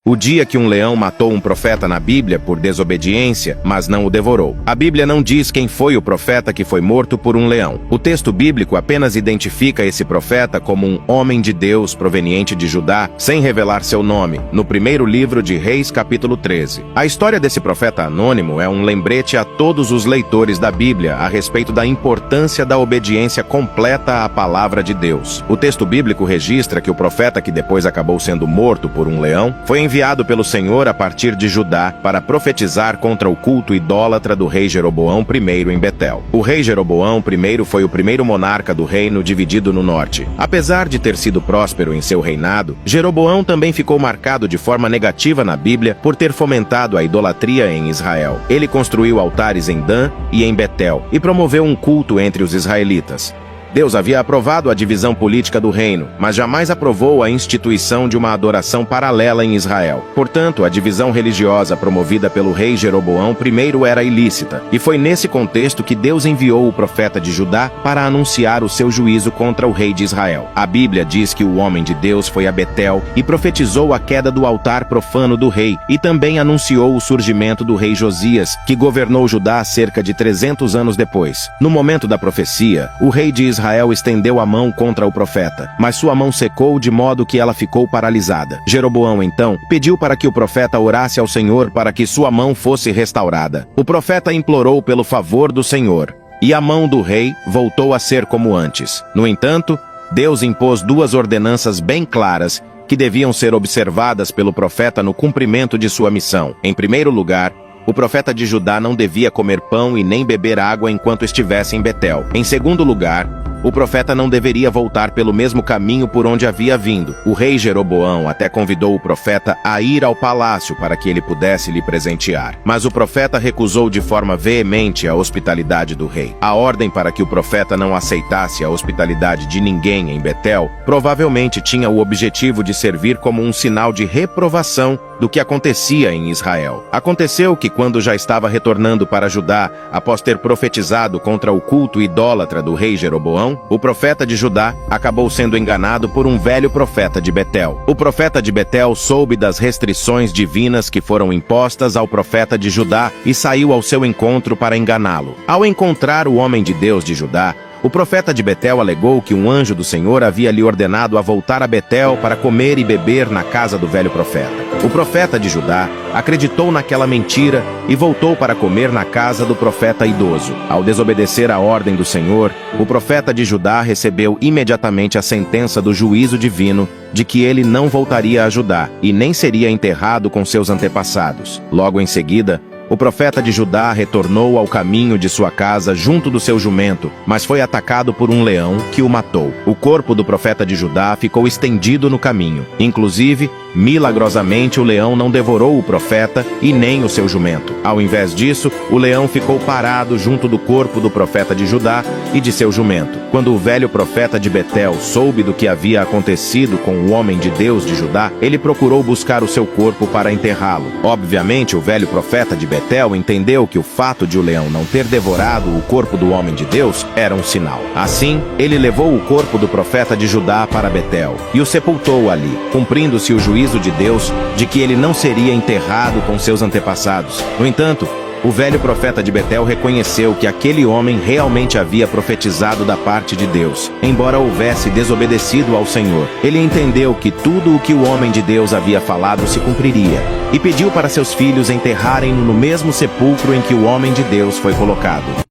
O dia que um leão matou um profeta na Bíblia por desobediência, mas não o devorou. A Bíblia não diz quem foi o profeta que foi morto por um leão. O texto bíblico apenas identifica esse profeta como um homem de Deus proveniente de Judá, sem revelar seu nome, no primeiro livro de Reis, capítulo 13. A história desse profeta anônimo é um lembrete a todos os leitores da Bíblia a respeito da importância da obediência completa à palavra de Deus. O texto bíblico registra que o profeta que depois acabou sendo morto por um leão foi enviado pelo Senhor a partir de Judá para profetizar contra o culto idólatra do rei Jeroboão I em Betel. O rei Jeroboão I foi o primeiro monarca do reino dividido no norte. Apesar de ter sido próspero em seu reinado, Jeroboão também ficou marcado de forma negativa na Bíblia por ter fomentado a idolatria em Israel. Ele construiu altares em Dan e em Betel e promoveu um culto entre os israelitas. Deus havia aprovado a divisão política do reino, mas jamais aprovou a instituição de uma adoração paralela em Israel. Portanto, a divisão religiosa promovida pelo rei Jeroboão I era ilícita, e foi nesse contexto que Deus enviou o profeta de Judá para anunciar o seu juízo contra o rei de Israel. A Bíblia diz que o homem de Deus foi a Betel e profetizou a queda do altar profano do rei, e também anunciou o surgimento do rei Josias, que governou Judá cerca de 300 anos depois. No momento da profecia, o rei de Israel estendeu a mão contra o profeta, mas sua mão secou de modo que ela ficou paralisada. Jeroboão, então, pediu para que o profeta orasse ao Senhor para que sua mão fosse restaurada. O profeta implorou pelo favor do Senhor, e a mão do rei voltou a ser como antes. No entanto, Deus impôs duas ordenanças bem claras que deviam ser observadas pelo profeta no cumprimento de sua missão. Em primeiro lugar, o profeta de Judá não devia comer pão e nem beber água enquanto estivesse em Betel. Em segundo lugar, o profeta não deveria voltar pelo mesmo caminho por onde havia vindo. O rei Jeroboão até convidou o profeta a ir ao palácio para que ele pudesse lhe presentear. Mas o profeta recusou de forma veemente a hospitalidade do rei. A ordem para que o profeta não aceitasse a hospitalidade de ninguém em Betel provavelmente tinha o objetivo de servir como um sinal de reprovação do que acontecia em Israel. Aconteceu que quando já estava retornando para Judá, após ter profetizado contra o culto idólatra do rei Jeroboão, o profeta de Judá acabou sendo enganado por um velho profeta de Betel. O profeta de Betel soube das restrições divinas que foram impostas ao profeta de Judá e saiu ao seu encontro para enganá-lo. Ao encontrar o homem de Deus de Judá, o profeta de Betel alegou que um anjo do Senhor havia lhe ordenado a voltar a Betel para comer e beber na casa do velho profeta. O profeta de Judá acreditou naquela mentira e voltou para comer na casa do profeta idoso. Ao desobedecer a ordem do Senhor, o profeta de Judá recebeu imediatamente a sentença do juízo divino de que ele não voltaria a Judá e nem seria enterrado com seus antepassados. Logo em seguida, o profeta de Judá retornou ao caminho de sua casa junto do seu jumento, mas foi atacado por um leão que o matou. O corpo do profeta de Judá ficou estendido no caminho. Inclusive, milagrosamente, o leão não devorou o profeta e nem o seu jumento. Ao invés disso, o leão ficou parado junto do corpo do profeta de Judá e de seu jumento. Quando o velho profeta de Betel soube do que havia acontecido com o homem de Deus de Judá, ele procurou buscar o seu corpo para enterrá-lo. Obviamente, o velho profeta de Betel entendeu que o fato de o leão não ter devorado o corpo do homem de Deus era um sinal. Assim, ele levou o corpo do profeta de Judá para Betel e o sepultou ali, cumprindo-se o juízo de Deus de que ele não seria enterrado com seus antepassados. No entanto, o velho profeta de Betel reconheceu que aquele homem realmente havia profetizado da parte de Deus, embora houvesse desobedecido ao Senhor. Ele entendeu que tudo o que o homem de Deus havia falado se cumpriria, e pediu para seus filhos enterrarem-no no mesmo sepulcro em que o homem de Deus foi colocado.